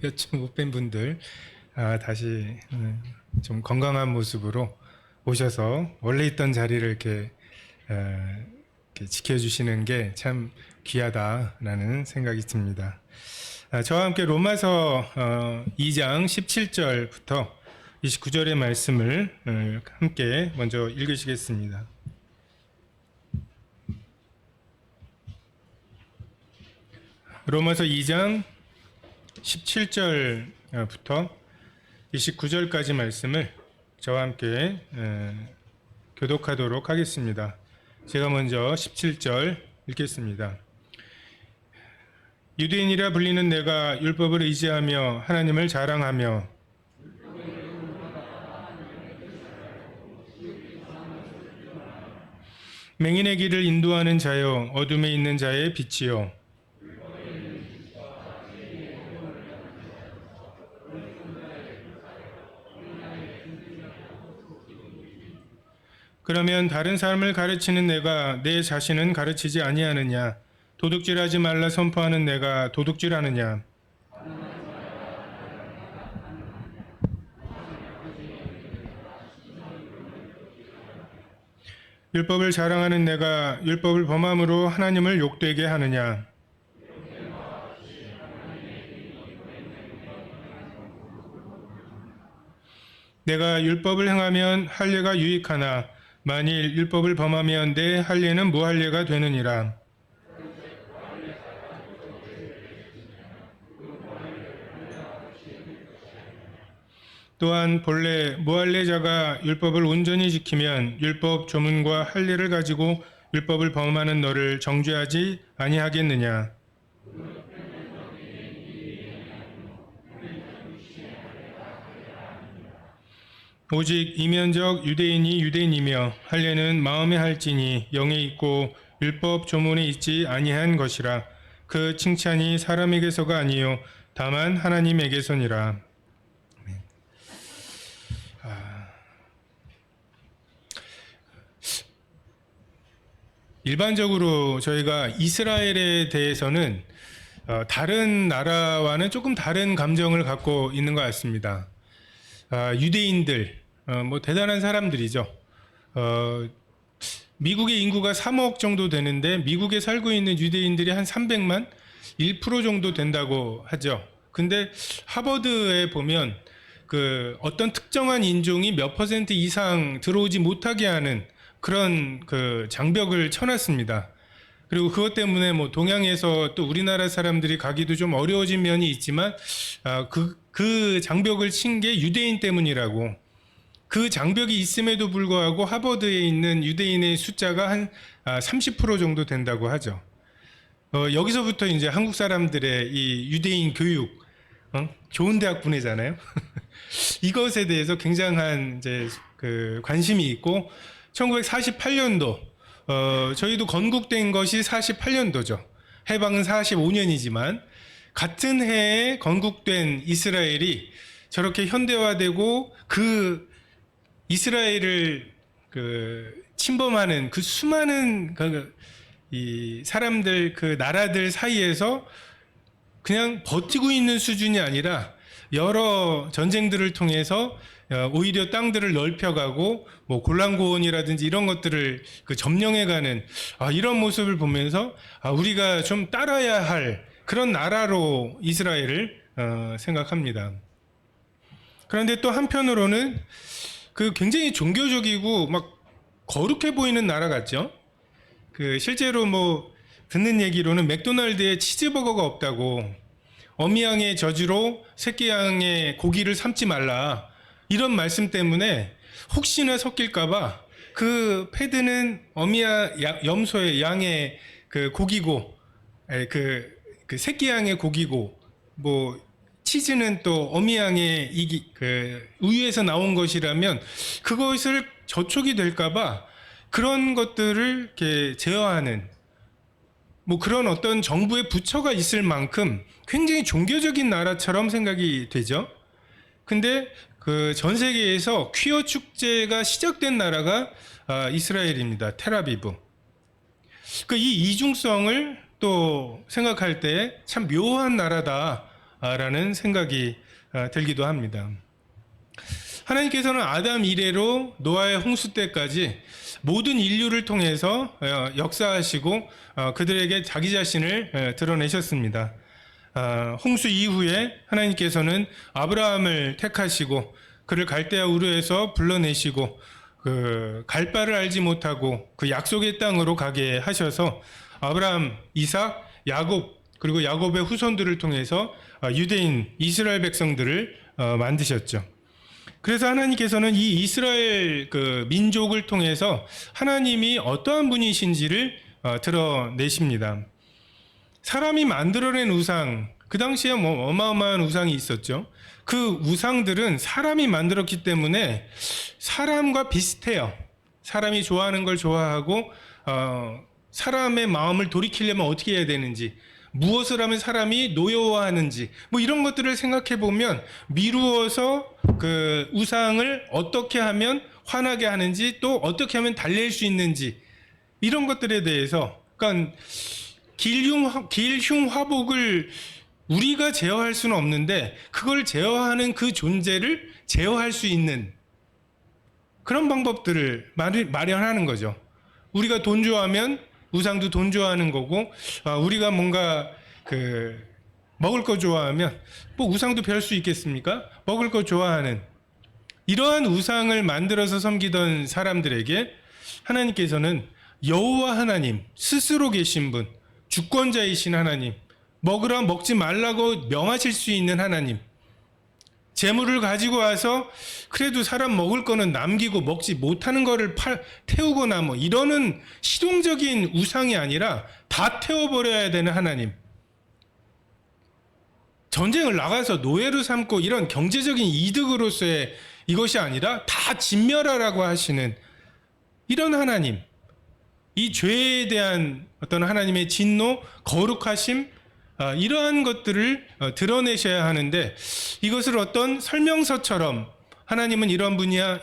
몇 주 못 뵌 분들 다시 좀 건강한 모습으로 오셔서 원래 있던 자리를 이렇게 지켜주시는 게 참 귀하다라는 생각이 듭니다. 저와 함께 로마서 2장 17절부터 29절의 말씀을 함께 먼저 읽으시겠습니다. 로마서 2장 17절부터 29절까지 말씀을 저와 함께 교독하도록 하겠습니다. 제가 먼저 17절 읽겠습니다. 유대인이라 불리는 내가 율법을 의지하며 하나님을 자랑하며 맹인의 길을 인도하는 자여 어둠에 있는 자의 빛이요 그러면 다른 사람을 가르치는 내가 내 자신은 가르치지 아니하느냐? 도둑질하지 말라 선포하는 내가 도둑질하느냐? 율법을 자랑하는 내가 율법을 범함으로 하나님을 욕되게 하느냐? 내가 율법을 행하면 할례가 유익하나 만일 율법을 범하면 내 할례는 무할례가 되느니라. 또한 본래 무할례자가 율법을 온전히 지키면 율법 조문과 할례를 가지고 율법을 범하는 너를 정죄하지 아니하겠느냐. 오직 이면적 유대인이 유대인이며 할례는 마음에 할지니 영에 있고 율법 조문에 있지 아니한 것이라. 그 칭찬이 사람에게서가 아니요 다만 하나님에게서니라. 일반적으로 저희가 이스라엘에 대해서는 다른 나라와는 조금 다른 감정을 갖고 있는 것 같습니다. 유대인들 뭐 대단한 사람들이죠. 미국의 인구가 3억 정도 되는데 미국에 살고 있는 유대인들이 한 300만? 1% 정도 된다고 하죠. 근데 하버드에 보면 그 어떤 특정한 인종이 몇 퍼센트 이상 들어오지 못하게 하는 그런 그 장벽을 쳐놨습니다. 그리고 그것 때문에 뭐 동양에서 또 우리나라 사람들이 가기도 좀 어려워진 면이 있지만 그 장벽을 친 게 유대인 때문이라고. 그 장벽이 있음에도 불구하고 하버드에 있는 유대인의 숫자가 한 30% 정도 된다고 하죠. 여기서부터 이제 한국 사람들의 이 유대인 교육, 좋은 대학 보내잖아요. 이것에 대해서 굉장한 이제 그 관심이 있고 1948년도 저희도 건국된 것이 48년도죠. 해방은 45년이지만 같은 해에 건국된 이스라엘이 저렇게 현대화되고 그 이스라엘을 그 침범하는 그 수많은 이 사람들 그 나라들 사이에서 그냥 버티고 있는 수준이 아니라 여러 전쟁들을 통해서 오히려 땅들을 넓혀가고 뭐 골란고원이라든지 이런 것들을 그 점령해가는 이런 모습을 보면서 우리가 좀 따라야 할 그런 나라로 이스라엘을 생각합니다. 그런데 또 한편으로는 그 굉장히 종교적이고 막 거룩해 보이는 나라 같죠. 그 실제로 뭐 듣는 얘기로는 맥도날드에 치즈버거가 없다고, 어미양의 저주로 새끼양의 고기를 삶지 말라, 이런 말씀 때문에 혹시나 섞일까봐 그 패드는 염소의 양의 그 고기고, 그 새끼양의 고기고, 뭐 치즈는 또 어미양의 그 우유에서 나온 것이라면 그것을 저촉이 될까봐 그런 것들을 이렇게 제어하는 뭐 그런 어떤 정부의 부처가 있을 만큼 굉장히 종교적인 나라처럼 생각이 되죠. 근데 그 전 세계에서 퀴어 축제가 시작된 나라가 이스라엘입니다. 텔아비브. 그 이 이중성을 또 생각할 때 참 묘한 나라다 라는 생각이 들기도 합니다. 하나님께서는 아담 이래로 노아의 홍수 때까지 모든 인류를 통해서 역사하시고 그들에게 자기 자신을 드러내셨습니다. 홍수 이후에 하나님께서는 아브라함을 택하시고 그를 갈대아 우르에서 불러내시고 갈 바를 알지 못하고 그 약속의 땅으로 가게 하셔서 아브라함, 이삭, 야곱 그리고 야곱의 후손들을 통해서 유대인 이스라엘 백성들을 만드셨죠. 그래서 하나님께서는 이 이스라엘 그 민족을 통해서 하나님이 어떠한 분이신지를 드러내십니다. 사람이 만들어낸 우상, 그 당시에 뭐 어마어마한 우상이 있었죠. 그 우상들은 사람이 만들었기 때문에 사람과 비슷해요. 사람이 좋아하는 걸 좋아하고 사람의 마음을 돌이키려면 어떻게 해야 되는지, 무엇을 하면 사람이 노여워하는지, 뭐 이런 것들을 생각해 보면 미루어서 그 우상을 어떻게 하면 화나게 하는지, 또 어떻게 하면 달랠 수 있는지, 이런 것들에 대해서, 그러니까 길흉화복을 우리가 제어할 수는 없는데 그걸 제어하는 그 존재를 제어할 수 있는 그런 방법들을 마련하는 거죠. 우리가 돈 좋아하면 우상도 돈 좋아하는 거고, 우리가 뭔가 먹을 거 좋아하면 뭐 우상도 별 수 있겠습니까? 먹을 거 좋아하는 이러한 우상을 만들어서 섬기던 사람들에게 하나님께서는 여호와 하나님 스스로 계신 분, 주권자이신 하나님, 먹으라 먹지 말라고 명하실 수 있는 하나님, 재물을 가지고 와서 그래도 사람 먹을 거는 남기고 먹지 못하는 거를 태우거나 뭐 이러는 실용적인 우상이 아니라 다 태워버려야 되는 하나님, 전쟁을 나가서 노예로 삼고 이런 경제적인 이득으로서의 이것이 아니라 다 진멸하라고 하시는 이런 하나님, 이 죄에 대한 어떤 하나님의 진노, 거룩하심, 이러한 것들을 드러내셔야 하는데, 이것을 어떤 설명서처럼 하나님은 이런 분이야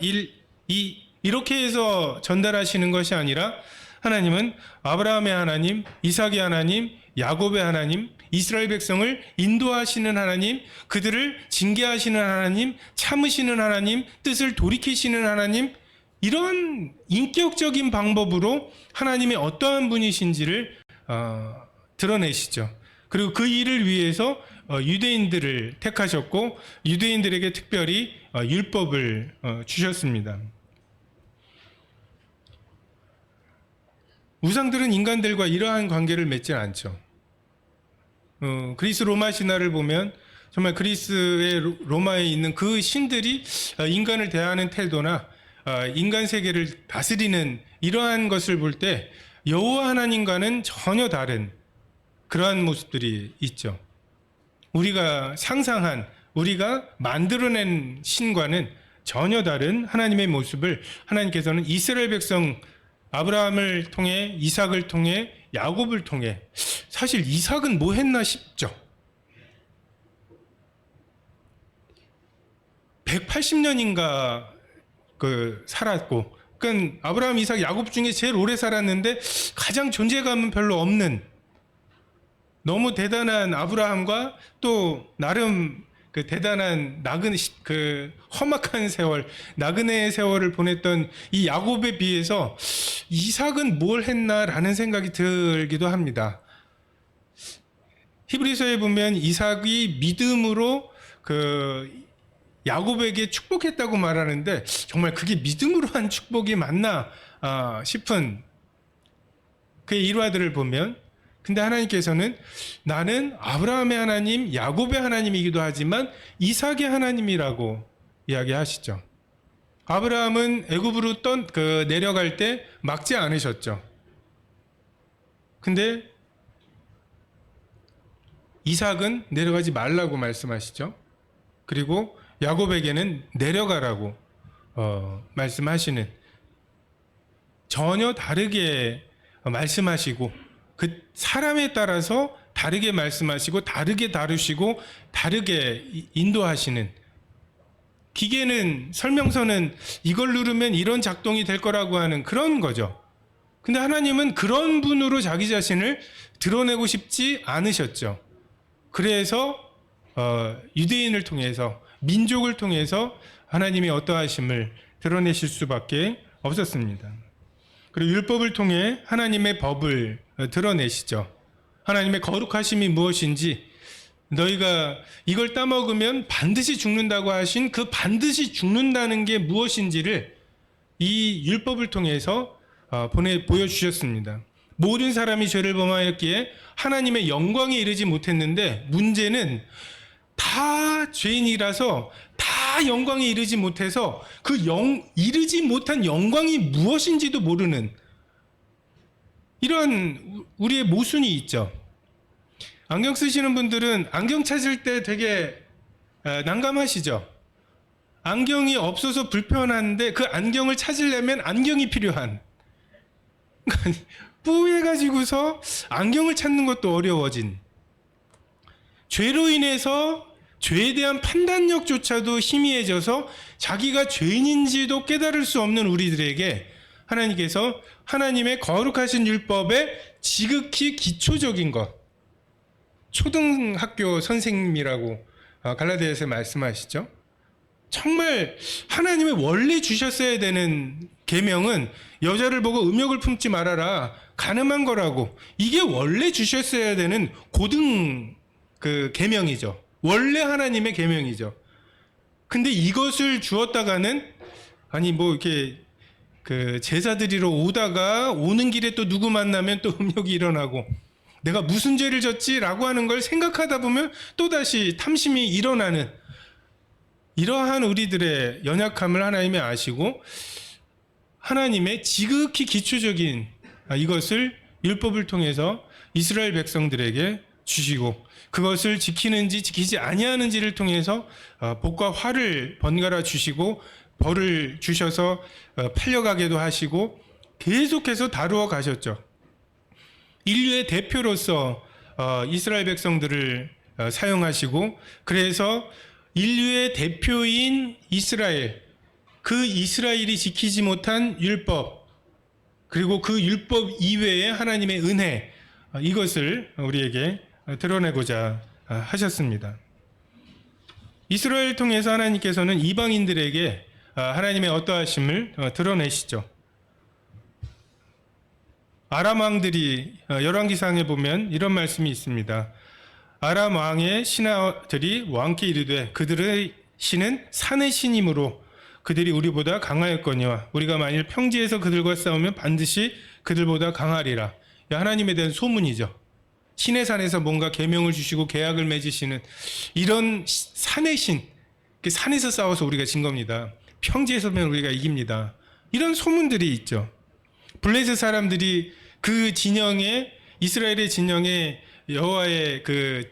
이렇게 해서 전달하시는 것이 아니라, 하나님은 아브라함의 하나님, 이삭의 하나님, 야곱의 하나님, 이스라엘 백성을 인도하시는 하나님, 그들을 징계하시는 하나님, 참으시는 하나님, 뜻을 돌이키시는 하나님, 이런 인격적인 방법으로 하나님의 어떠한 분이신지를 드러내시죠. 그리고 그 일을 위해서 유대인들을 택하셨고 유대인들에게 특별히 율법을 주셨습니다. 우상들은 인간들과 이러한 관계를 맺지 않죠. 그리스 로마 신화를 보면 정말 그리스의 로마에 있는 그 신들이 인간을 대하는 태도나 인간 세계를 다스리는 이러한 것을 볼 때 여호와 하나님과는 전혀 다른 그러한 모습들이 있죠. 우리가 상상한, 우리가 만들어낸 신과는 전혀 다른 하나님의 모습을 하나님께서는 이스라엘 백성 아브라함을 통해, 이삭을 통해, 야곱을 통해, 사실 이삭은 뭐 했나 싶죠. 180년인가 살았고, 그러니까 아브라함, 이삭, 야곱 중에 제일 오래 살았는데 가장 존재감은 별로 없는, 너무 대단한 아브라함과 또 나름 그 대단한 험악한 세월, 나그네의 세월을 보냈던 이 야곱에 비해서 이삭은 뭘 했나라는 생각이 들기도 합니다. 히브리서에 보면 이삭이 믿음으로 야곱에게 축복했다고 말하는데, 정말 그게 믿음으로 한 축복이 맞나 싶은 그의 일화들을 보면, 근데 하나님께서는 나는 아브라함의 하나님, 야곱의 하나님이기도 하지만 이삭의 하나님이라고 이야기하시죠. 아브라함은 애굽으로 내려갈 때 막지 않으셨죠. 근데 이삭은 내려가지 말라고 말씀하시죠. 그리고 야곱에게는 내려가라고 말씀하시는, 전혀 다르게 말씀하시고 그 사람에 따라서 다르게 말씀하시고 다르게 다루시고 다르게 인도하시는, 기계는, 설명서는 이걸 누르면 이런 작동이 될 거라고 하는 그런 거죠. 근데 하나님은 그런 분으로 자기 자신을 드러내고 싶지 않으셨죠. 그래서 유대인을 통해서, 민족을 통해서 하나님의 어떠하심을 드러내실 수밖에 없었습니다. 그리고 율법을 통해 하나님의 법을 드러내시죠. 하나님의 거룩하심이 무엇인지, 너희가 이걸 따먹으면 반드시 죽는다고 하신 그 반드시 죽는다는 게 무엇인지를 이 율법을 통해서 보여주셨습니다. 모든 사람이 죄를 범하였기에 하나님의 영광에 이르지 못했는데, 문제는 다 죄인이라서 다 영광에 이르지 못해서 그 이르지 못한 영광이 무엇인지도 모르는 이런 우리의 모순이 있죠. 안경 쓰시는 분들은 안경 찾을 때 되게 난감하시죠. 안경이 없어서 불편한데 그 안경을 찾으려면 안경이 필요한, 뿌해가지고서 안경을 찾는 것도 어려워진, 죄로 인해서 죄에 대한 판단력조차도 희미해져서 자기가 죄인인지도 깨달을 수 없는 우리들에게 하나님께서 하나님의 거룩하신 율법의 지극히 기초적인 것, 초등학교 선생님이라고 갈라디아서에 말씀하시죠. 정말 하나님의 원래 주셨어야 되는 계명은 여자를 보고 음욕을 품지 말아라, 간음한 거라고, 이게 원래 주셨어야 되는 고등 그 계명이죠. 원래 하나님의 계명이죠. 근데 이것을 주었다가는, 아니 뭐 이렇게 그 제사 드리러 오다가 오는 길에 또 누구 만나면 또 음욕이 일어나고, 내가 무슨 죄를 졌지라고 하는 걸 생각하다 보면 또다시 탐심이 일어나는, 이러한 우리들의 연약함을 하나님이 아시고 하나님의 지극히 기초적인 이것을 율법을 통해서 이스라엘 백성들에게 주시고, 그것을 지키는지 지키지 아니하는지를 통해서 복과 화를 번갈아 주시고 벌을 주셔서 팔려가게도 하시고 계속해서 다루어 가셨죠. 인류의 대표로서 이스라엘 백성들을 사용하시고, 그래서 인류의 대표인 이스라엘, 그 이스라엘이 지키지 못한 율법, 그리고 그 율법 이외의 하나님의 은혜, 이것을 우리에게 드러내고자 하셨습니다. 이스라엘을 통해서 하나님께서는 이방인들에게 하나님의 어떠하심을 드러내시죠. 아람 왕들이 열왕기상에 보면 이런 말씀이 있습니다. 아람 왕의 신하들이 왕께 이르되 그들의 신은 산의 신이므로 그들이 우리보다 강하였거니와 우리가 만일 평지에서 그들과 싸우면 반드시 그들보다 강하리라. 하나님에 대한 소문이죠. 신의 산에서 뭔가 계명을 주시고 계약을 맺으시는 이런 산의 신, 산에서 싸워서 우리가 진 겁니다. 평지에서면 우리가 이깁니다. 이런 소문들이 있죠. 블레셋 사람들이 그 진영에, 이스라엘의 진영에 여호와의 그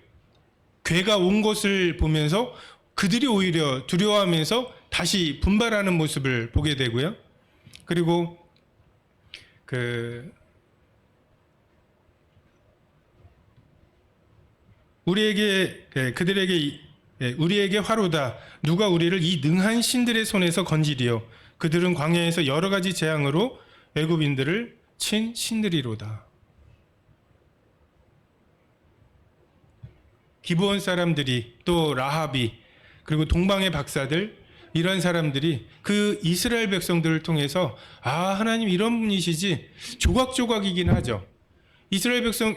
괴가 온 것을 보면서 그들이 오히려 두려워하면서 다시 분발하는 모습을 보게 되고요. 그리고 그들에게 우리에게 화로다. 누가 우리를 이 능한 신들의 손에서 건지리요. 그들은 광야에서 여러 가지 재앙으로 애굽인들을 친 신들이로다. 기브온 사람들이, 또 라합이, 그리고 동방의 박사들, 이런 사람들이 그 이스라엘 백성들을 통해서 하나님 이런 분이시지, 조각조각이긴 하죠. 이스라엘 백성,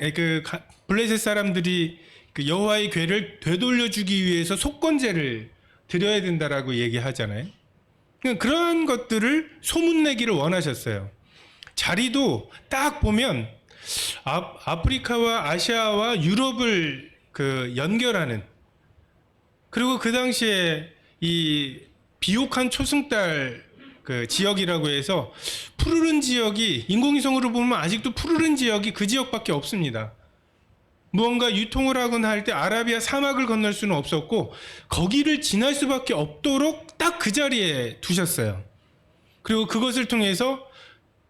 블레셋 사람들이 그 여호와의 궤를 되돌려주기 위해서 속건제를 드려야 된다라고 얘기하잖아요. 그런 것들을 소문내기를 원하셨어요. 자리도 딱 보면 아프리카와 아시아와 유럽을 연결하는, 그리고 그 당시에 이 비옥한 초승달 지역이라고 해서 푸르른 지역이, 인공위성으로 보면 아직도 푸르른 지역이 그 지역밖에 없습니다. 무언가 유통을 하거나 할 때 아라비아 사막을 건널 수는 없었고 거기를 지날 수밖에 없도록 딱 그 자리에 두셨어요. 그리고 그것을 통해서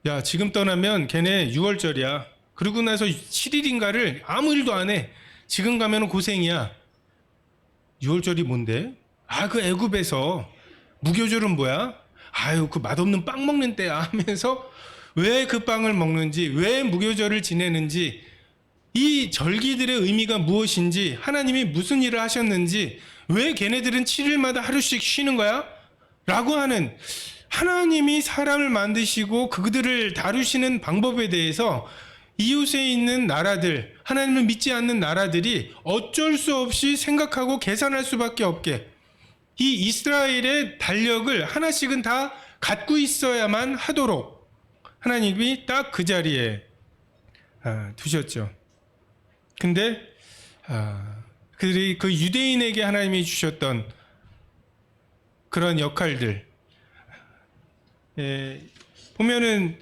야, 지금 떠나면 걔네 6월절이야. 그러고 나서 7일인가를 아무 일도 안 해. 지금 가면 고생이야. 6월절이 뭔데? 그 애굽에서 무교절은 뭐야? 아유, 그 맛없는 빵 먹는 때야 하면서 왜 그 빵을 먹는지, 왜 무교절을 지내는지, 이 절기들의 의미가 무엇인지, 하나님이 무슨 일을 하셨는지, 왜 걔네들은 7일마다 하루씩 쉬는 거야? 라고 하는, 하나님이 사람을 만드시고 그들을 다루시는 방법에 대해서 이웃에 있는 나라들, 하나님을 믿지 않는 나라들이 어쩔 수 없이 생각하고 계산할 수밖에 없게, 이 이스라엘의 달력을 하나씩은 다 갖고 있어야만 하도록 하나님이 딱 그 자리에 두셨죠. 근데 그들이 그 유대인에게 하나님이 주셨던 그런 역할들, 보면은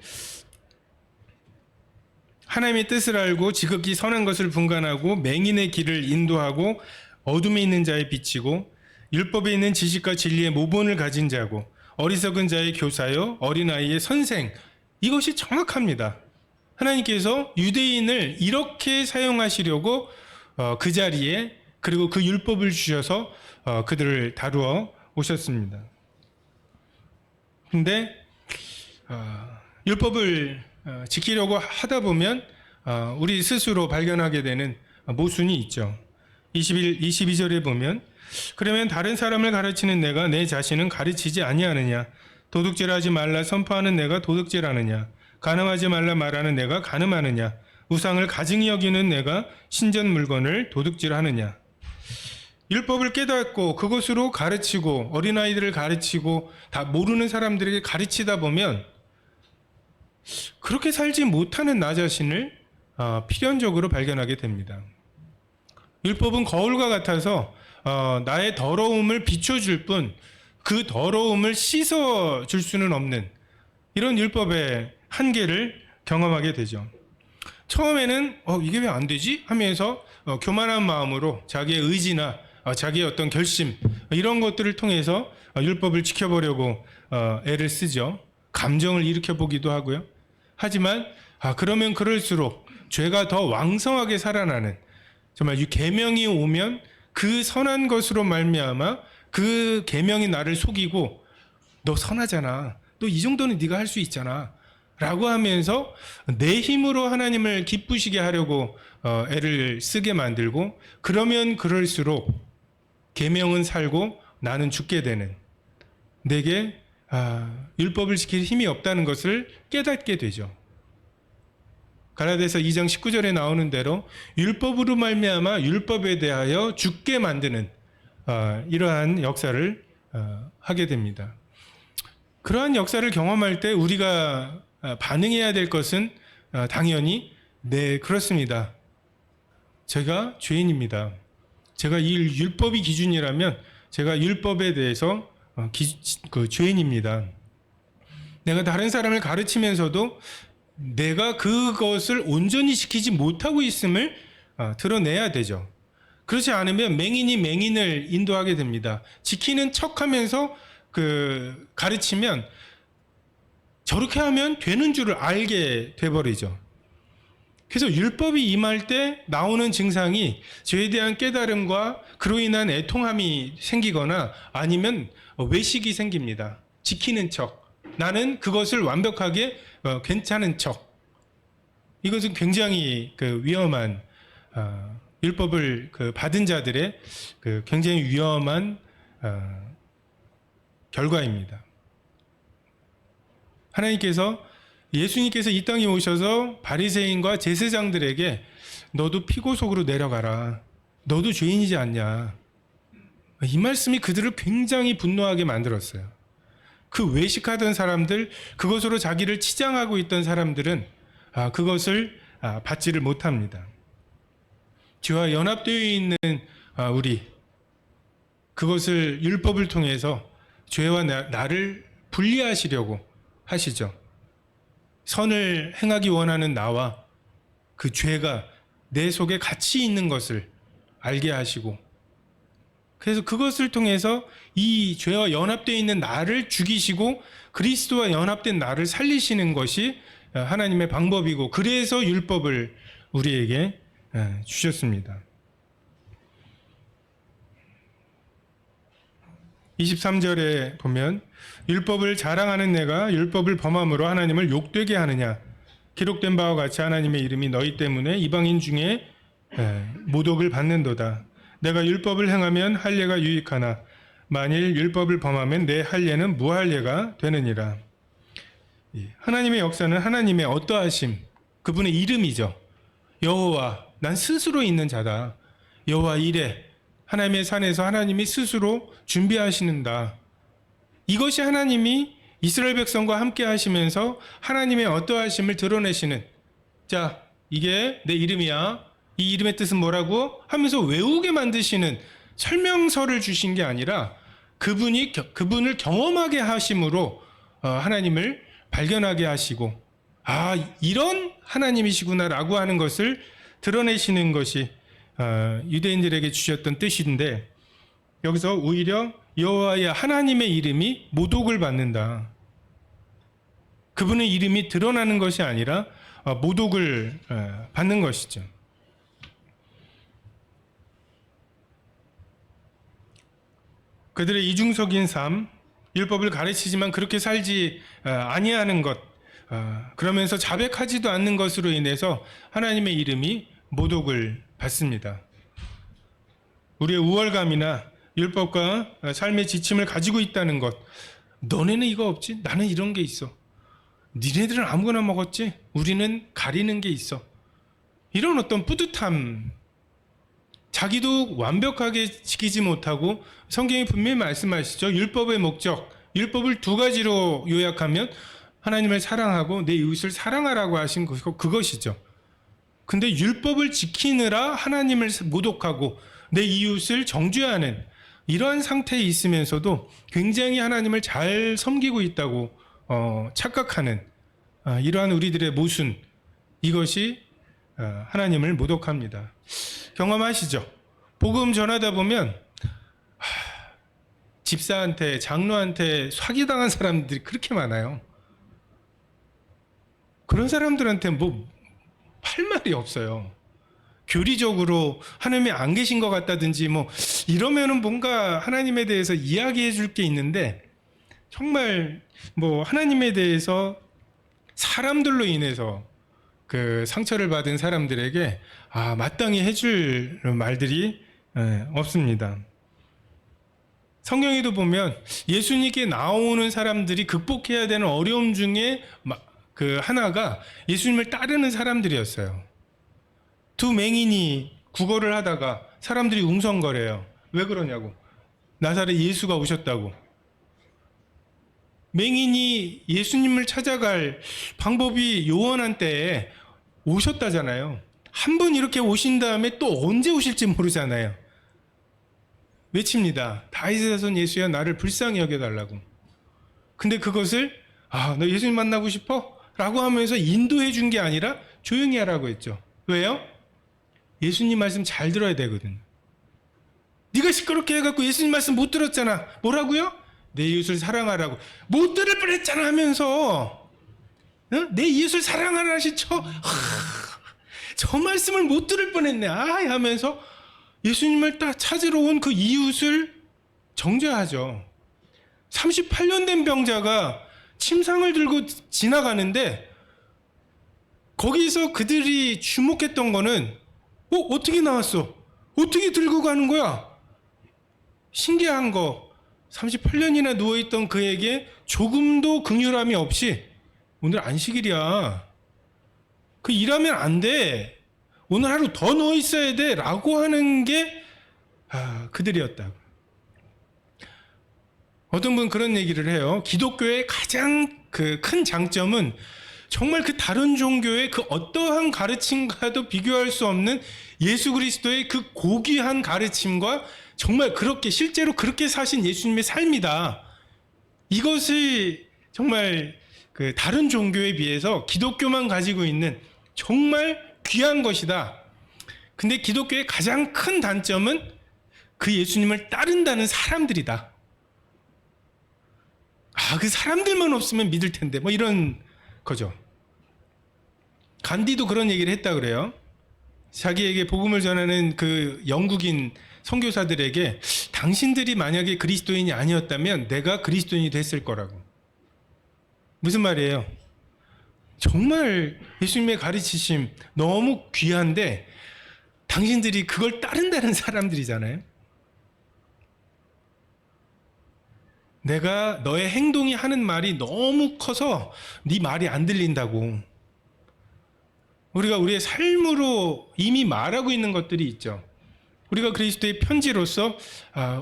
하나님의 뜻을 알고 지극히 선한 것을 분간하고 맹인의 길을 인도하고 어둠에 있는 자에 비치고 율법에 있는 지식과 진리의 모본을 가진 자고 어리석은 자의 교사요 어린아이의 선생, 이것이 정확합니다. 하나님께서 유대인을 이렇게 사용하시려고 그 자리에, 그리고 그 율법을 주셔서 그들을 다루어 오셨습니다. 근데 율법을 지키려고 하다 보면 우리 스스로 발견하게 되는 모순이 있죠. 22절에 보면, 그러면 다른 사람을 가르치는 내가 내 자신은 가르치지 아니하느냐? 도둑질하지 말라 선포하는 내가 도둑질하느냐? 간음하지 말라 말하는 내가 간음하느냐? 우상을 가증히 여기는 내가 신전 물건을 도둑질하느냐? 율법을 깨닫고 그것으로 가르치고 어린아이들을 가르치고 다 모르는 사람들에게 가르치다 보면 그렇게 살지 못하는 나 자신을 필연적으로 발견하게 됩니다. 율법은 거울과 같아서 나의 더러움을 비춰줄 뿐 그 더러움을 씻어줄 수는 없는 이런 율법의 한계를 경험하게 되죠. 처음에는 이게 왜 안 되지? 하면서 교만한 마음으로 자기의 의지나 자기의 어떤 결심, 이런 것들을 통해서 율법을 지켜보려고 애를 쓰죠. 감정을 일으켜보기도 하고요. 하지만 그러면 그럴수록 죄가 더 왕성하게 살아나는, 정말 이 계명이 오면 그 선한 것으로 말미암아 그 계명이 나를 속이고 너 선하잖아, 너 이 정도는 네가 할 수 있잖아 라고 하면서 내 힘으로 하나님을 기쁘시게 하려고 애를 쓰게 만들고, 그러면 그럴수록 계명은 살고 나는 죽게 되는, 내게 율법을 지킬 힘이 없다는 것을 깨닫게 되죠. 갈라디아서 2장 19절에 나오는 대로 율법으로 말미암아 율법에 대하여 죽게 만드는 이러한 역사를 하게 됩니다. 그러한 역사를 경험할 때 우리가 반응해야 될 것은 당연히 네, 그렇습니다. 제가 죄인입니다. 제가 이 율법이 기준이라면 제가 율법에 대해서 죄인입니다. 내가 다른 사람을 가르치면서도 내가 그것을 온전히 지키지 못하고 있음을 드러내야 되죠. 그렇지 않으면 맹인이 맹인을 인도하게 됩니다. 지키는 척하면서 가르치면 저렇게 하면 되는 줄을 알게 돼버리죠. 그래서 율법이 임할 때 나오는 증상이 죄에 대한 깨달음과 그로 인한 애통함이 생기거나 아니면 외식이 생깁니다. 지키는 척, 나는 그것을 완벽하게 괜찮은 척. 이것은 굉장히 위험한, 율법을 받은 자들의 굉장히 위험한 결과입니다. 예수님께서 이 땅에 오셔서 바리새인과 제사장들에게 너도 피고속으로 내려가라, 너도 죄인이지 않냐, 이 말씀이 그들을 굉장히 분노하게 만들었어요. 그 외식하던 사람들, 그것으로 자기를 치장하고 있던 사람들은 그것을 받지를 못합니다. 죄와 연합되어 있는 우리, 그것을 율법을 통해서 죄와 나를 분리하시려고 하시죠. 선을 행하기 원하는 나와 그 죄가 내 속에 같이 있는 것을 알게 하시고, 그래서 그것을 통해서 이 죄와 연합되어 있는 나를 죽이시고 그리스도와 연합된 나를 살리시는 것이 하나님의 방법이고, 그래서 율법을 우리에게 주셨습니다. 23절에 보면 율법을 자랑하는 내가 율법을 범함으로 하나님을 욕되게 하느냐, 기록된 바와 같이 하나님의 이름이 너희 때문에 이방인 중에 모독을 받는도다. 내가 율법을 행하면 할례가 유익하나 만일 율법을 범하면 내 할례는 무할례가 되느니라. 하나님의 역사는 하나님의 어떠하심, 그분의 이름이죠. 여호와, 난 스스로 있는 자다. 여호와 이레, 하나님의 산에서 하나님이 스스로 준비하시는다. 이것이 하나님이 이스라엘 백성과 함께 하시면서 하나님의 어떠하심을 드러내시는, 자, 이게 내 이름이야. 이 이름의 뜻은 뭐라고? 하면서 외우게 만드시는 설명서를 주신 게 아니라 그분을 경험하게 하심으로 하나님을 발견하게 하시고, 아, 이런 하나님이시구나라고 하는 것을 드러내시는 것이 유대인들에게 주셨던 뜻인데, 여기서 오히려 여호와의 하나님의 이름이 모독을 받는다. 그분의 이름이 드러나는 것이 아니라 모독을 받는 것이죠. 그들의 이중적인 삶, 율법을 가르치지만 그렇게 살지 아니하는 것, 그러면서 자백하지도 않는 것으로 인해서 하나님의 이름이 모독을 받습니다. 우리의 우월감이나 율법과 삶의 지침을 가지고 있다는 것, 너네는 이거 없지? 나는 이런 게 있어. 니네들은 아무거나 먹었지? 우리는 가리는 게 있어. 이런 어떤 뿌듯함, 자기도 완벽하게 지키지 못하고, 성경이 분명히 말씀하시죠. 율법의 목적, 율법을 두 가지로 요약하면 하나님을 사랑하고 내 이웃을 사랑하라고 하신 그것이죠. 근데 율법을 지키느라 하나님을 모독하고 내 이웃을 정죄하는 이러한 상태에 있으면서도 굉장히 하나님을 잘 섬기고 있다고 착각하는 이러한 우리들의 모순, 이것이 하나님을 모독합니다. 경험하시죠? 복음 전하다 보면 집사한테, 장로한테 사기당한 사람들이 그렇게 많아요. 그런 사람들한테 뭐 할 말이 없어요. 교리적으로 하나님이 안 계신 것 같다든지 뭐 이러면은 뭔가 하나님에 대해서 이야기해 줄 게 있는데, 정말 뭐 하나님에 대해서 사람들로 인해서 그 상처를 받은 사람들에게 마땅히 해줄 말들이 없습니다. 성경에도 보면 예수님께 나오는 사람들이 극복해야 되는 어려움 중에 그 하나가 예수님을 따르는 사람들이었어요. 두 맹인이 구걸을 하다가 사람들이 웅성거려요. 왜 그러냐고. 나사렛 예수가 오셨다고. 맹인이 예수님을 찾아갈 방법이 요원한 때에 오셨다잖아요. 한 번 이렇게 오신 다음에 또 언제 오실지 모르잖아요. 외칩니다. 다윗의 자손 예수야, 나를 불쌍히 여겨달라고. 근데 그것을 너 예수님 만나고 싶어? 라고 하면서 인도해 준 게 아니라 조용히 하라고 했죠. 왜요? 예수님 말씀 잘 들어야 되거든. 네가 시끄럽게 해갖고 예수님 말씀 못 들었잖아. 뭐라고요? 내 이웃을 사랑하라고. 못 들을 뻔했잖아 하면서 내 이웃을 사랑하라시 저 말씀을 못 들을 뻔했네. 하면서 예수님을 딱 찾으러 온 그 이웃을 정죄하죠. 38년 된 병자가 침상을 들고 지나가는데, 거기서 그들이 주목했던 거는 어떻게 나왔어? 어떻게 들고 가는 거야? 신기한 거, 38년이나 누워있던 그에게 조금도 긍휼함이 없이 오늘 안식일이야. 그 일하면 안 돼. 오늘 하루 더 누워 있어야 돼. 라고 하는 게 그들이었다고. 어떤 분 그런 얘기를 해요. 기독교의 가장 그 큰 장점은 정말 그 다른 종교의 그 어떠한 가르침과도 비교할 수 없는 예수 그리스도의 그 고귀한 가르침과 정말 그렇게 실제로 그렇게 사신 예수님의 삶이다. 이것이 정말 그 다른 종교에 비해서 기독교만 가지고 있는 정말 귀한 것이다. 근데 기독교의 가장 큰 단점은 그 예수님을 따른다는 사람들이다. 그 사람들만 없으면 믿을 텐데, 뭐 이런 거죠. 간디도 그런 얘기를 했다 그래요. 자기에게 복음을 전하는 그 영국인 선교사들에게 당신들이 만약에 그리스도인이 아니었다면 내가 그리스도인이 됐을 거라고. 무슨 말이에요? 정말 예수님의 가르치심 너무 귀한데 당신들이 그걸 따른다는 사람들이잖아요. 내가 너의 행동이 하는 말이 너무 커서 네 말이 안 들린다고. 우리가 우리의 삶으로 이미 말하고 있는 것들이 있죠. 우리가 그리스도의 편지로서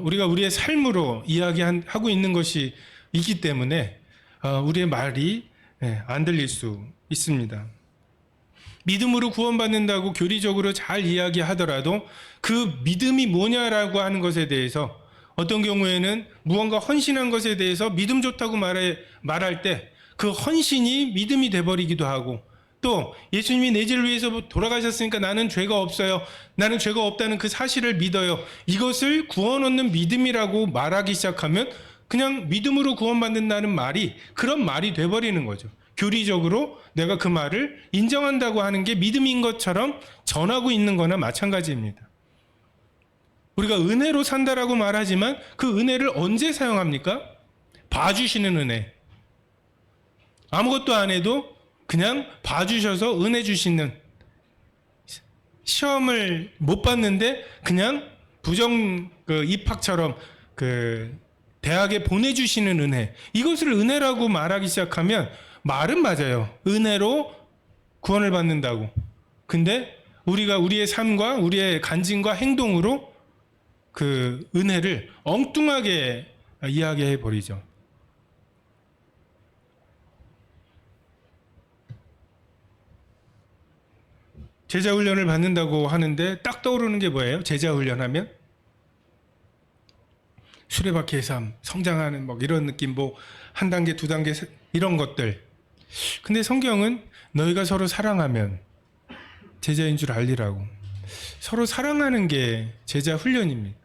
우리가 우리의 삶으로 이야기하고 있는 것이 있기 때문에 우리의 말이 안 들릴 수 있습니다. 믿음으로 구원받는다고 교리적으로 잘 이야기하더라도 그 믿음이 뭐냐라고 하는 것에 대해서 어떤 경우에는 무언가 헌신한 것에 대해서 믿음 좋다고 말할 때 그 헌신이 믿음이 돼버리기도 하고, 또 예수님이 내 죄를 위해서 돌아가셨으니까 나는 죄가 없어요, 나는 죄가 없다는 그 사실을 믿어요, 이것을 구원 얻는 믿음이라고 말하기 시작하면 그냥 믿음으로 구원받는다는 말이 그런 말이 돼버리는 거죠. 교리적으로 내가 그 말을 인정한다고 하는 게 믿음인 것처럼 전하고 있는 거나 마찬가지입니다. 우리가 은혜로 산다라고 말하지만 그 은혜를 언제 사용합니까? 봐주시는 은혜. 아무것도 안 해도 그냥 봐주셔서 은혜 주시는, 시험을 못 봤는데 그냥 부정 입학처럼 대학에 보내주시는 은혜, 이것을 은혜라고 말하기 시작하면 말은 맞아요. 은혜로 구원을 받는다고. 근데 우리가 우리의 삶과 우리의 간증과 행동으로 그 은혜를 엉뚱하게 이야기해 버리죠. 제자 훈련을 받는다고 하는데 딱 떠오르는 게 뭐예요? 제자 훈련하면 수레바퀴의 삶, 성장하는 이런 느낌, 한 단계, 두 단계 이런 것들. 근데 성경은 너희가 서로 사랑하면 제자인 줄 알리라고. 서로 사랑하는 게 제자 훈련입니다.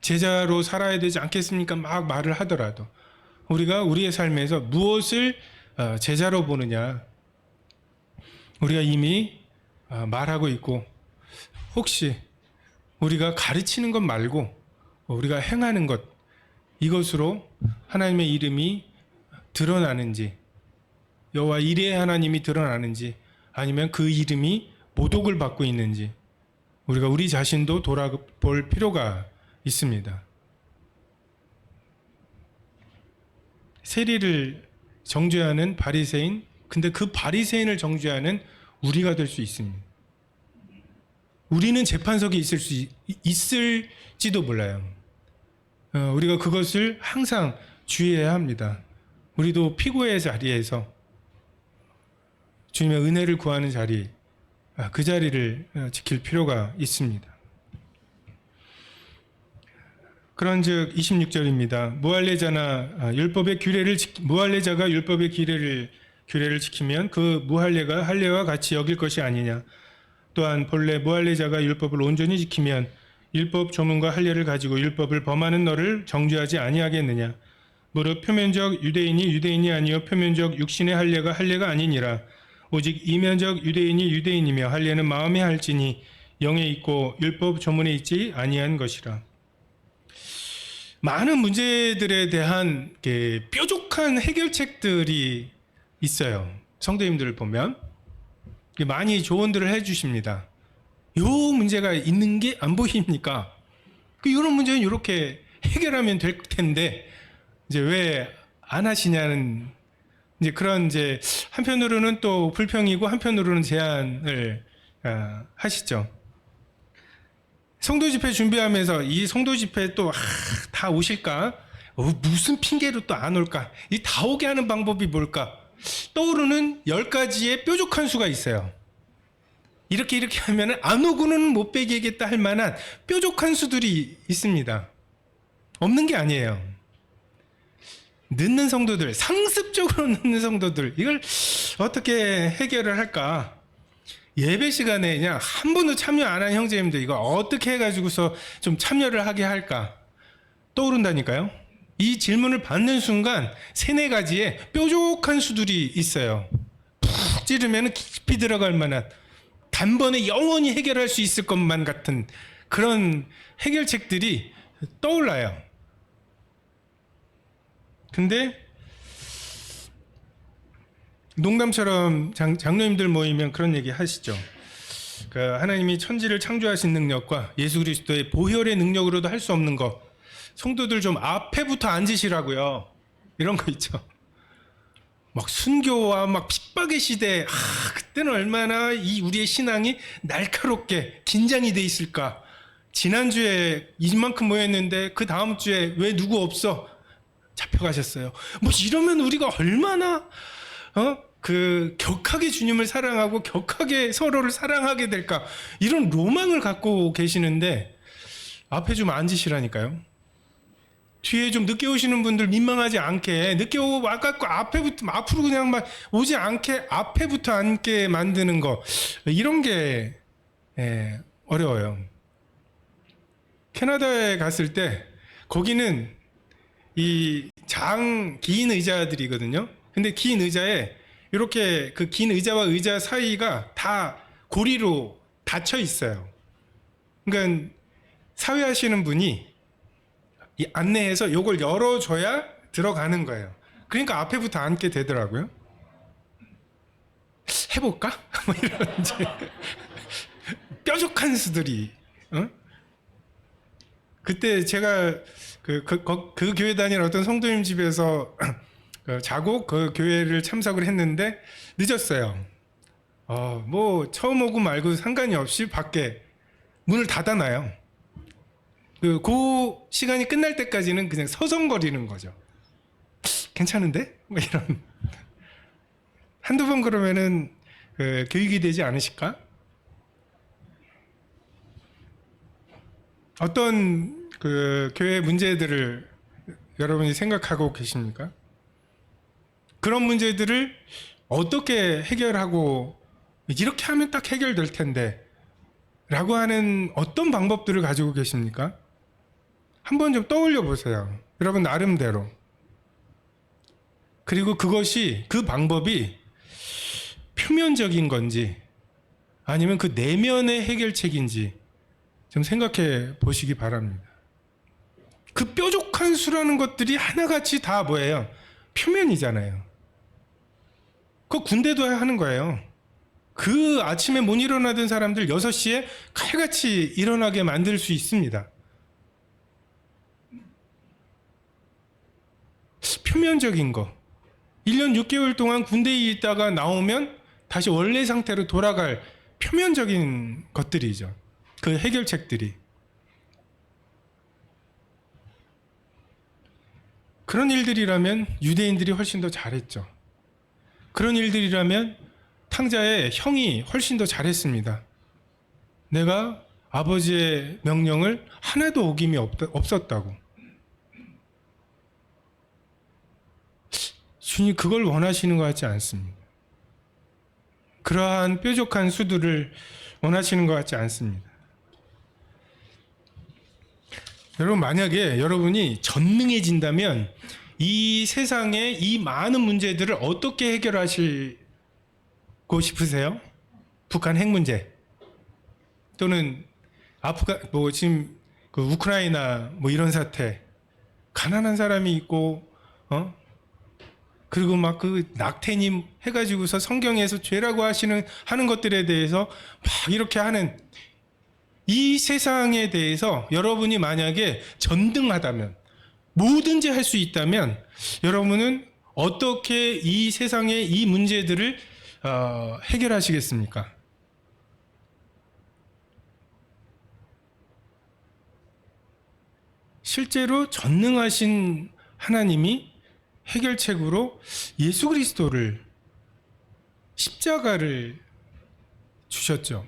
제자로 살아야 되지 않겠습니까? 막 말을 하더라도 우리가 우리의 삶에서 무엇을 제자로 보느냐, 우리가 이미 말하고 있고, 혹시 우리가 가르치는 것 말고 우리가 행하는 것, 이것으로 하나님의 이름이 드러나는지, 여호와 이레의 하나님이 드러나는지, 아니면 그 이름이 모독을 받고 있는지 우리가 우리 자신도 돌아볼 필요가 있습니다. 세리를 정죄하는 바리새인, 근데 그 바리새인을 정죄하는 우리가 될 수 있습니다. 우리는 재판석에 있을지도 몰라요. 우리가 그것을 항상 주의해야 합니다. 우리도 피고의 자리에서 주님의 은혜를 구하는 자리, 그 자리를 지킬 필요가 있습니다. 그런즉 26절입니다. 무할례자가 율법의 규례를 지키면 그 무할례가 할례와 같이 여길 것이 아니냐. 또한 본래 무할례자가 율법을 온전히 지키면 율법 조문과 할례를 가지고 율법을 범하는 너를 정죄하지 아니하겠느냐. 무릇 표면적 유대인이 아니요 표면적 육신의 할례가 할례가 아니니라. 오직 이면적 유대인이 유대인이며 할례는 마음에 할지니 영에 있고 율법 조문에 있지 아니한 것이라. 많은 문제들에 대한 뾰족한 해결책들이 있어요. 성도님들을 보면 많이 조언들을 해주십니다. 요 문제가 있는 게 안 보입니까? 이런 문제는 이렇게 해결하면 될 텐데 이제 왜 안 하시냐는, 이제 그런 한편으로는 또 불평이고 한편으로는 제안을 하시죠. 성도 집회 준비하면서 이 성도 집회 또 다 오실까? 무슨 핑계로 또 안 올까? 이 다 오게 하는 방법이 뭘까? 떠오르는 10가지의 뾰족한 수가 있어요. 이렇게 하면 안 오고는 못 빼기겠다 할 만한 뾰족한 수들이 있습니다. 없는 게 아니에요. 늦는 성도들, 상습적으로 늦는 성도들, 이걸 어떻게 해결을 할까? 예배 시간에 그냥 한 번도 참여 안 한 형제님들 이거 어떻게 해가지고서 좀 참여를 하게 할까? 떠오른다니까요. 이 질문을 받는 순간 3-4가지의 뾰족한 수들이 있어요. 푹 찌르면 깊이 들어갈 만한, 단번에 영원히 해결할 수 있을 것만 같은 그런 해결책들이 떠올라요. 근데 농담처럼 장로님들 모이면 그런 얘기 하시죠. 그 하나님이 천지를 창조하신 능력과 예수 그리스도의 보혈의 능력으로도 할 수 없는 거, 성도들 좀 앞에부터 앉으시라고요. 이런 거 있죠. 막 순교와 막 핍박의 시대, 그때는 얼마나 이 우리의 신앙이 날카롭게 긴장이 돼 있을까. 지난주에 이만큼 모였는데 그 다음 주에 왜 누구 없어? 잡혀가셨어요. 뭐 이러면 우리가 얼마나 그 격하게 주님을 사랑하고 격하게 서로를 사랑하게 될까, 이런 로망을 갖고 계시는데 앞에 좀 앉으시라니까요. 뒤에 좀 늦게 오시는 분들 민망하지 않게, 늦게 오고 와갖고 앞으로 그냥 막 오지 않게 앞에부터 앉게 만드는 거, 이런 게 어려워요. 캐나다에 갔을 때 거기는 이 긴 의자들이거든요. 근데 긴 의자에 이렇게 그 긴 의자와 의자 사이가 다 고리로 닫혀 있어요. 그러니까 사회하시는 분이 이 안내해서 요걸 열어줘야 들어가는 거예요. 그러니까 앞에부터 앉게 되더라고요. 해볼까? 뭐 이런 이제 뾰족한 수들이. 그때 제가 그 교회 다니는 어떤 성도님 집에서 자고 그 교회를 참석을 했는데 늦었어요. 뭐 처음 오고 말고 상관이 없이 밖에 문을 닫아놔요. 그 시간이 끝날 때까지는 그냥 서성거리는 거죠. 괜찮은데? 뭐 이런. 한두 번 그러면은 교육이 되지 않으실까? 어떤 그 교회 문제들을 여러분이 생각하고 계십니까? 그런 문제들을 어떻게 해결하고, 이렇게 하면 딱 해결될 텐데 라고 하는 어떤 방법들을 가지고 계십니까? 한번 좀 떠올려 보세요. 여러분 나름대로. 그리고 그 방법이 표면적인 건지 아니면 그 내면의 해결책인지 좀 생각해 보시기 바랍니다. 그 뾰족한 수라는 것들이 하나같이 다 뭐예요? 표면이잖아요. 그거 군대도 하는 거예요. 그 아침에 못 일어나던 사람들 6시에 칼같이 일어나게 만들 수 있습니다. 표면적인 거. 1년 6개월 동안 군대에 있다가 나오면 다시 원래 상태로 돌아갈 표면적인 것들이죠. 그 해결책들이. 그런 일들이라면 유대인들이 훨씬 더 잘했죠. 그런 일들이라면 탕자의 형이 훨씬 더 잘했습니다. 내가 아버지의 명령을 하나도 어김이 없었다고. 주님 그걸 원하시는 것 같지 않습니다. 그러한 뾰족한 수들을 원하시는 것 같지 않습니다. 여러분 만약에 여러분이 전능해진다면 이 세상의 이 많은 문제들을 어떻게 해결하시고 싶으세요? 북한 핵 문제 또는 지금 그 우크라이나 뭐 이런 사태, 가난한 사람이 있고 그리고 막 그 낙태님 해가지고서 성경에서 죄라고 하는 것들에 대해서 막 이렇게 하는 이 세상에 대해서 여러분이 만약에 전등하다면, 뭐든지 할 수 있다면 여러분은 어떻게 이 세상의 이 문제들을 해결하시겠습니까? 실제로 전능하신 하나님이 해결책으로 예수 그리스도를, 십자가를 주셨죠.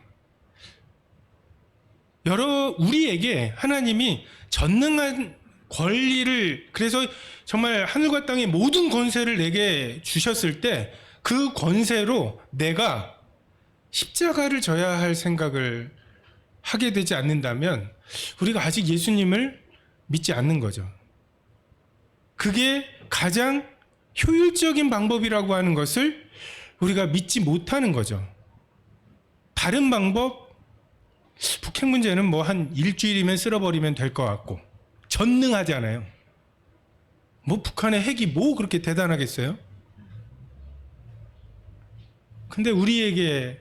우리에게 하나님이 전능한 권리를, 그래서 정말 하늘과 땅의 모든 권세를 내게 주셨을 때 그 권세로 내가 십자가를 져야 할 생각을 하게 되지 않는다면 우리가 아직 예수님을 믿지 않는 거죠. 그게 가장 효율적인 방법이라고 하는 것을 우리가 믿지 못하는 거죠. 다른 방법, 북핵 문제는 뭐 한 일주일이면 쓸어버리면 될 것 같고 전능하잖아요. 뭐 북한의 핵이 뭐 그렇게 대단하겠어요? 근데 우리에게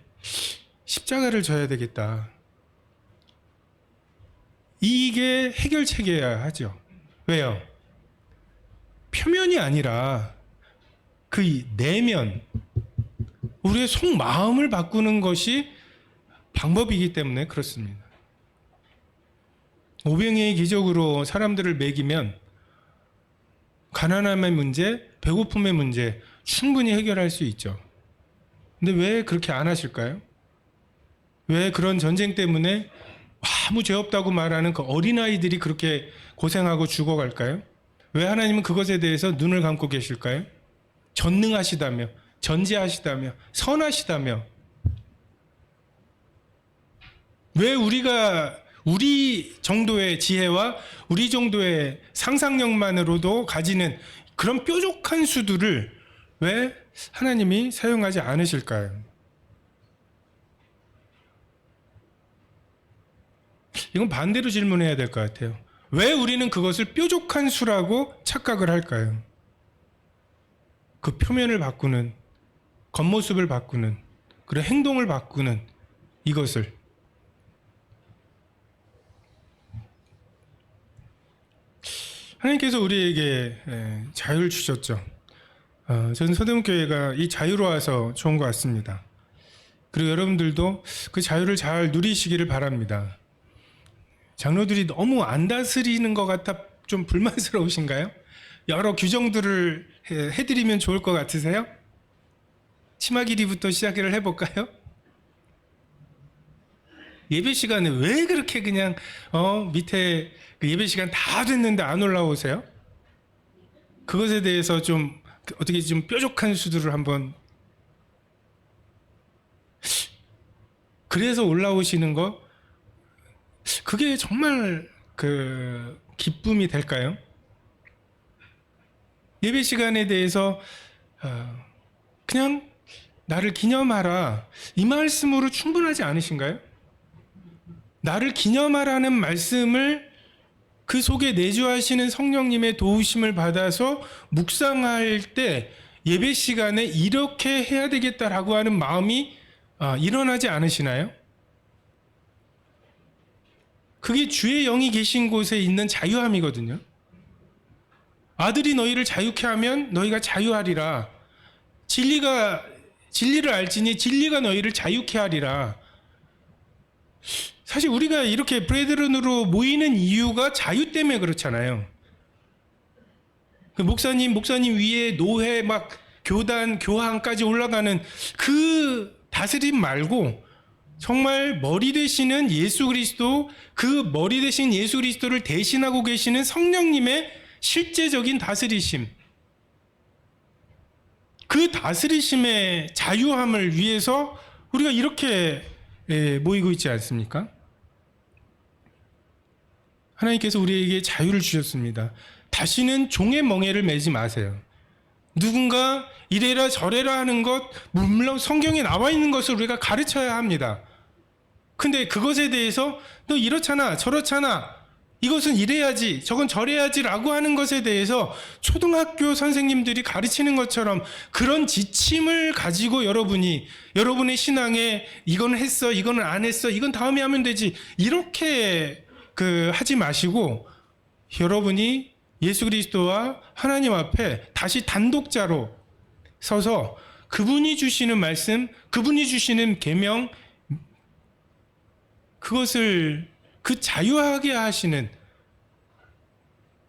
십자가를 져야 되겠다. 이게 해결책이어야 하죠. 왜요? 표면이 아니라 그 내면, 우리의 속마음을 바꾸는 것이 방법이기 때문에 그렇습니다. 오병이의 기적으로 사람들을 먹이면 가난함의 문제, 배고픔의 문제 충분히 해결할 수 있죠. 근데 왜 그렇게 안 하실까요? 왜 그런 전쟁 때문에 아무 죄 없다고 말하는 그 어린아이들이 그렇게 고생하고 죽어갈까요? 왜 하나님은 그것에 대해서 눈을 감고 계실까요? 전능하시다며, 전지하시다며, 선하시다며. 왜 우리 정도의 지혜와 우리 정도의 상상력만으로도 가지는 그런 뾰족한 수들을 왜 하나님이 사용하지 않으실까요? 이건 반대로 질문해야 될 것 같아요. 왜 우리는 그것을 뾰족한 수라고 착각을 할까요? 그 표면을 바꾸는, 겉모습을 바꾸는, 그리고 행동을 바꾸는 이것을. 하나님께서 우리에게 자유를 주셨죠. 저는 서대문교회가 이 자유로 와서 좋은 것 같습니다. 그리고 여러분들도 그 자유를 잘 누리시기를 바랍니다. 장로들이 너무 안 다스리는 것 같아 좀 불만스러우신가요? 여러 규정들을 해드리면 좋을 것 같으세요? 치마 길이부터 시작을 해볼까요? 예배 시간에 왜 그렇게 그냥 밑에 그 예배 시간 다 됐는데 안 올라오세요? 그것에 대해서 좀 어떻게 좀 뾰족한 수들을 한번, 그래서 올라오시는 거, 그게 정말 그 기쁨이 될까요? 예배 시간에 대해서 그냥 나를 기념하라, 이 말씀으로 충분하지 않으신가요? 나를 기념하라는 말씀을 그 속에 내주하시는 성령님의 도우심을 받아서 묵상할 때 예배 시간에 이렇게 해야 되겠다라고 하는 마음이 일어나지 않으시나요? 그게 주의 영이 계신 곳에 있는 자유함이거든요. 아들이 너희를 자유케 하면 너희가 자유하리라. 진리를 알지니 진리가 너희를 자유케 하리라. 사실 우리가 이렇게 브레드런으로 모이는 이유가 자유 때문에 그렇잖아요. 그 목사님 위에 노회 막 교단, 교황까지 올라가는 그 다스림 말고 정말 머리 되시는 예수 그리스도, 그 머리 되신 예수 그리스도를 대신하고 계시는 성령님의 실제적인 다스리심, 그 다스리심의 자유함을 위해서 우리가 이렇게 모이고 있지 않습니까? 하나님께서 우리에게 자유를 주셨습니다. 다시는 종의 멍에를 매지 마세요. 누군가 이래라 저래라 하는 것, 물론 성경에 나와 있는 것을 우리가 가르쳐야 합니다. 근데 그것에 대해서 너 이렇잖아 저렇잖아, 이것은 이래야지 저건 저래야지 라고 하는 것에 대해서 초등학교 선생님들이 가르치는 것처럼 그런 지침을 가지고 여러분의 신앙에 이거는 했어, 이거는 안 했어, 이건 다음에 하면 되지, 이렇게 하지 마시고 여러분이 예수 그리스도와 하나님 앞에 다시 단독자로 서서 그분이 주시는 말씀, 그분이 주시는 계명, 그것을 그 자유하게 하시는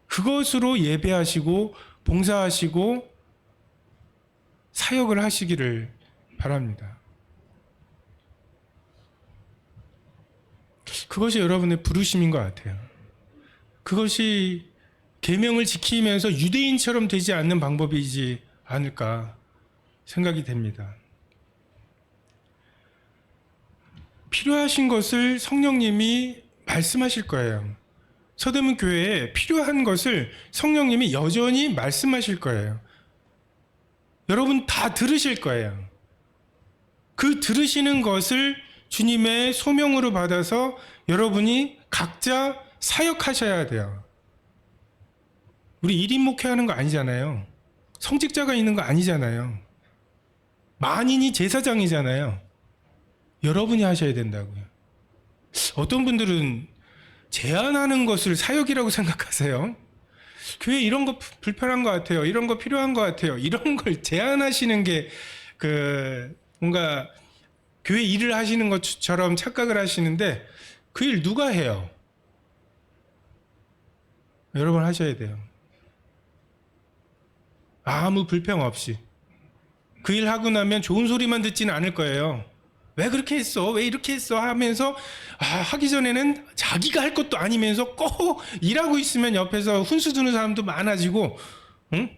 그것으로 예배하시고 봉사하시고 사역을 하시기를 바랍니다. 그것이 여러분의 부르심인 것 같아요. 그것이 계명을 지키면서 유대인처럼 되지 않는 방법이지 않을까 생각이 됩니다. 필요하신 것을 성령님이 말씀하실 거예요. 서대문 교회에 필요한 것을 성령님이 여전히 말씀하실 거예요. 여러분 다 들으실 거예요. 그 들으시는 것을 주님의 소명으로 받아서 여러분이 각자 사역하셔야 돼요. 우리 1인 목회하는 거 아니잖아요. 성직자가 있는 거 아니잖아요. 만인이 제사장이잖아요. 여러분이 하셔야 된다고요. 어떤 분들은 제안하는 것을 사역이라고 생각하세요. 교회 이런 거 불편한 것 같아요. 이런 거 필요한 것 같아요. 이런 걸 제안하시는 게 뭔가 교회 일을 하시는 것처럼 착각을 하시는데 그 일 누가 해요? 여러분 하셔야 돼요. 아무 불평 없이. 그 일 하고 나면 좋은 소리만 듣지는 않을 거예요. 왜 그렇게 했어? 왜 이렇게 했어? 하면서 하기 전에는 자기가 할 것도 아니면서 꼭 일하고 있으면 옆에서 훈수 두는 사람도 많아지고, 응?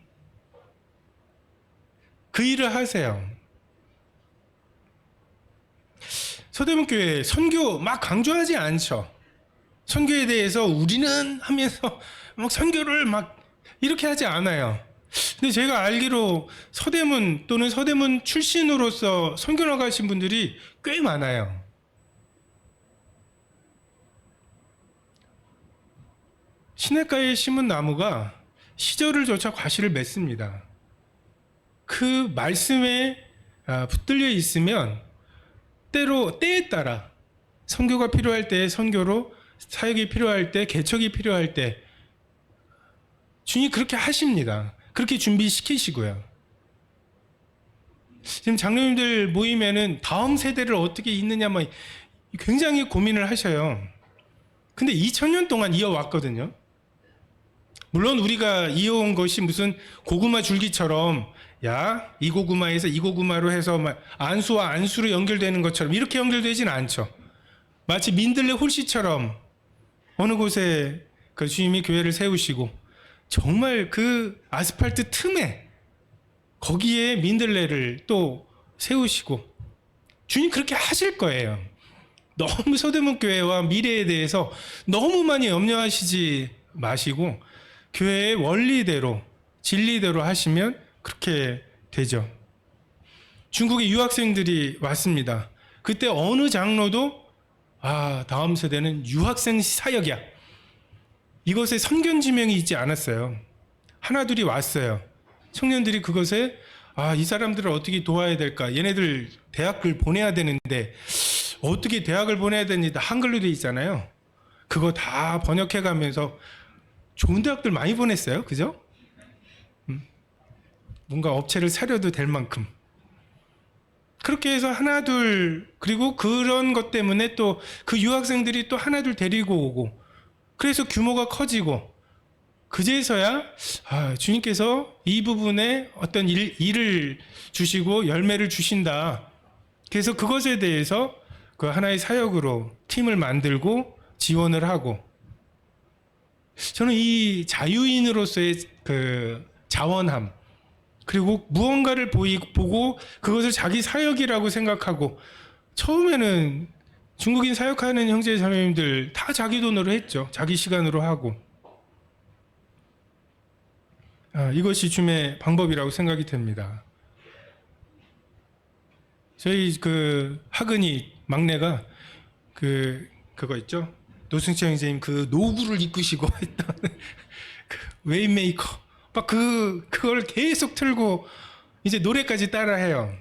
그 일을 하세요. 서대문교회 선교 막 강조하지 않죠. 선교에 대해서 우리는 하면서 막 선교를 막 이렇게 하지 않아요. 근데 제가 알기로 서대문 또는 서대문 출신으로서 선교 나가신 분들이 꽤 많아요. 시냇가에 심은 나무가 시절을 조차 과실을 맺습니다. 그 말씀에 붙들려 있으면 때로 때에 따라 선교가 필요할 때 선교로, 사역이 필요할 때, 개척이 필요할 때 주님 그렇게 하십니다. 그렇게 준비시키시고요. 지금 장로님들 모임에는 다음 세대를 어떻게 잇느냐 뭐 굉장히 고민을 하셔요. 근데 2000년 동안 이어왔거든요. 물론 우리가 이어온 것이 무슨 고구마 줄기처럼 이 고구마에서 이 고구마로 해서 안수와 안수로 연결되는 것처럼 이렇게 연결되지는 않죠. 마치 민들레 홀씨처럼 어느 곳에 그 주님이 교회를 세우시고 정말 그 아스팔트 틈에 거기에 민들레를 또 세우시고 주님 그렇게 하실 거예요. 너무 서대문 교회와 미래에 대해서 너무 많이 염려하시지 마시고 교회의 원리대로 진리대로 하시면 그렇게 되죠. 중국에 유학생들이 왔습니다. 그때 어느 장로도 다음 세대는 유학생 사역이야. 이것에 선견지명이 있지 않았어요. 하나둘이 왔어요. 청년들이 그것에 이 사람들을 어떻게 도와야 될까? 얘네들 대학을 보내야 되는데 어떻게 대학을 보내야 되는지 다 한글로 돼 있잖아요. 그거 다 번역해 가면서 좋은 대학들 많이 보냈어요. 그죠? 뭔가 업체를 사려도 될 만큼. 그렇게 해서 하나둘, 그리고 그런 것 때문에 또 그 유학생들이 또 하나둘 데리고 오고, 그래서 규모가 커지고, 그제서야 주님께서 이 부분에 어떤 일을 주시고 열매를 주신다. 그래서 그것에 대해서 그 하나의 사역으로 팀을 만들고 지원을 하고, 저는 이 자유인으로서의 그 자원함, 그리고 무언가를 보고 그것을 자기 사역이라고 생각하고, 처음에는 중국인 사역하는 형제 자매님들 다 자기 돈으로 했죠. 자기 시간으로 하고. 이것이 주님의 방법이라고 생각이 됩니다. 저희 그 학은이 막내가 그거 있죠. 노승철 형제님 그 노구를 이끄시고 했던 그 웨이메이커 막 그걸 계속 틀고 이제 노래까지 따라해요.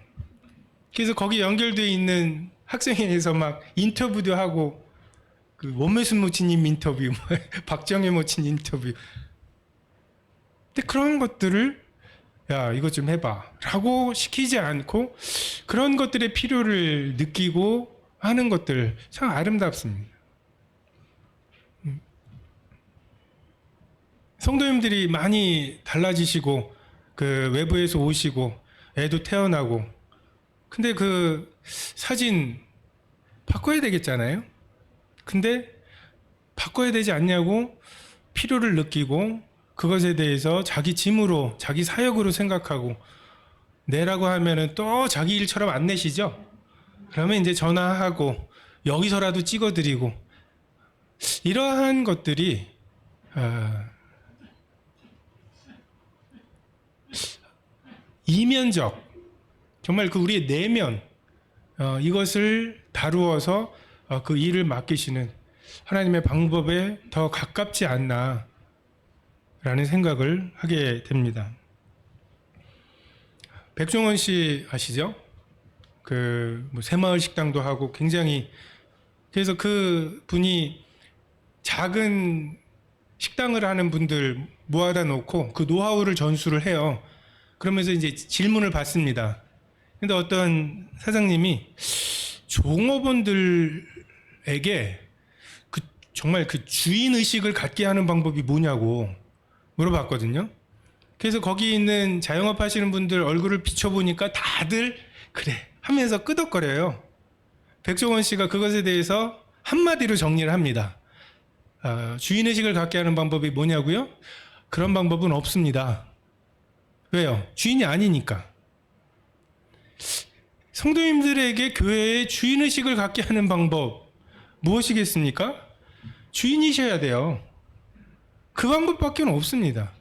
그래서 거기 연결되어 있는 학생회에서 막 인터뷰도 하고 그 원매순 모치님 인터뷰, 박정혜 모친 인터뷰. 근데 그런 것들을 이것 좀 해봐 라고 시키지 않고 그런 것들의 필요를 느끼고 하는 것들 참 아름답습니다. 성도님들이 많이 달라지시고 그 외부에서 오시고 애도 태어나고, 근데 그 사진 바꿔야 되겠잖아요. 근데 바꿔야 되지 않냐고 필요를 느끼고 그것에 대해서 자기 짐으로 자기 사역으로 생각하고 내라고 하면은 또 자기 일처럼 안 내시죠. 그러면 이제 전화하고 여기서라도 찍어드리고, 이러한 것들이 이면적, 정말 그 우리의 내면, 이것을 다루어서 그 일을 맡기시는 하나님의 방법에 더 가깝지 않나 라는 생각을 하게 됩니다. 백종원 씨 아시죠? 뭐 새마을 식당도 하고 굉장히, 그래서 그 분이 작은 식당을 하는 분들 모아다 놓고 그 노하우를 전수를 해요. 그러면서 이제 질문을 받습니다. 근데 어떤 사장님이 종업원들에게 정말 그 주인 의식을 갖게 하는 방법이 뭐냐고 물어봤거든요. 그래서 거기 있는 자영업 하시는 분들 얼굴을 비춰보니까 다들 그래 하면서 끄덕거려요. 백종원 씨가 그것에 대해서 한마디로 정리를 합니다. 주인의식을 갖게 하는 방법이 뭐냐고요? 그런 방법은 없습니다. 왜요? 주인이 아니니까. 성도님들에게 교회의 주인의식을 갖게 하는 방법 무엇이겠습니까? 주인이셔야 돼요. 그 방법밖에 없습니다.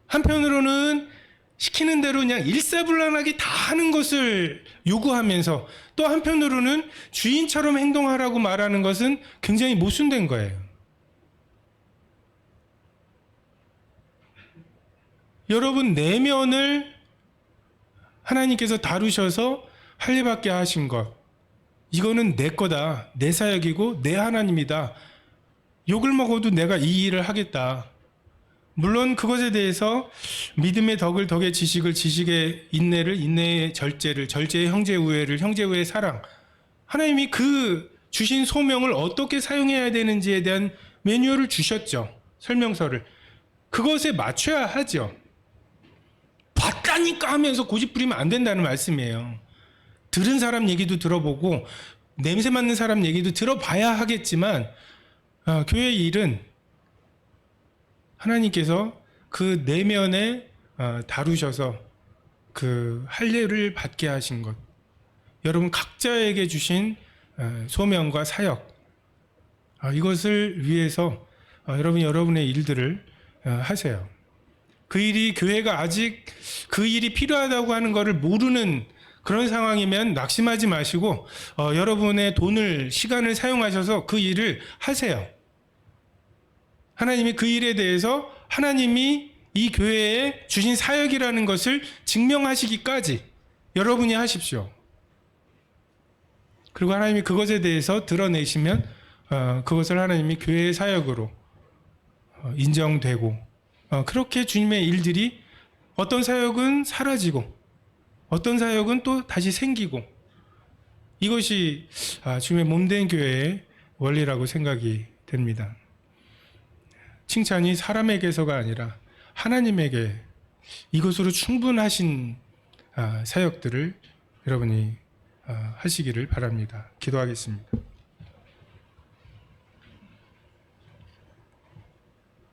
한편으로는 시키는 대로 그냥 일사불란하게 다 하는 것을 요구하면서 또 한편으로는 주인처럼 행동하라고 말하는 것은 굉장히 모순된 거예요. 여러분 내면을 하나님께서 다루셔서 할 일 받게 하신 것, 이거는 내 거다, 내 사역이고 내 하나님이다, 욕을 먹어도 내가 이 일을 하겠다. 물론 그것에 대해서 믿음의 덕을 덕의 지식을 지식의 인내를 인내의 절제를 절제의 형제 우애를 형제 우애의 사랑, 하나님이 그 주신 소명을 어떻게 사용해야 되는지에 대한 매뉴얼을 주셨죠. 설명서를. 그것에 맞춰야 하죠. 봤다니까 하면서 고집 부리면 안 된다는 말씀이에요. 들은 사람 얘기도 들어보고 냄새 맡는 사람 얘기도 들어봐야 하겠지만 교회의 일은 하나님께서 그 내면에 다루셔서 그 할례를 받게 하신 것, 여러분 각자에게 주신 소명과 사역, 이것을 위해서 여러분의 일들을 하세요. 그 일이 교회가 아직 그 일이 필요하다고 하는 것을 모르는 그런 상황이면 낙심하지 마시고 여러분의 돈을 시간을 사용하셔서 그 일을 하세요. 하나님이 그 일에 대해서 하나님이 이 교회에 주신 사역이라는 것을 증명하시기까지 여러분이 하십시오. 그리고 하나님이 그것에 대해서 드러내시면 그것을 하나님이 교회의 사역으로 인정되고, 그렇게 주님의 일들이 어떤 사역은 사라지고 어떤 사역은 또 다시 생기고, 이것이 주님의 몸된 교회의 원리라고 생각이 됩니다. 칭찬이 사람에게서가 아니라 하나님에게 이것으로 충분하신 사역들을 여러분이 하시기를 바랍니다. 기도하겠습니다.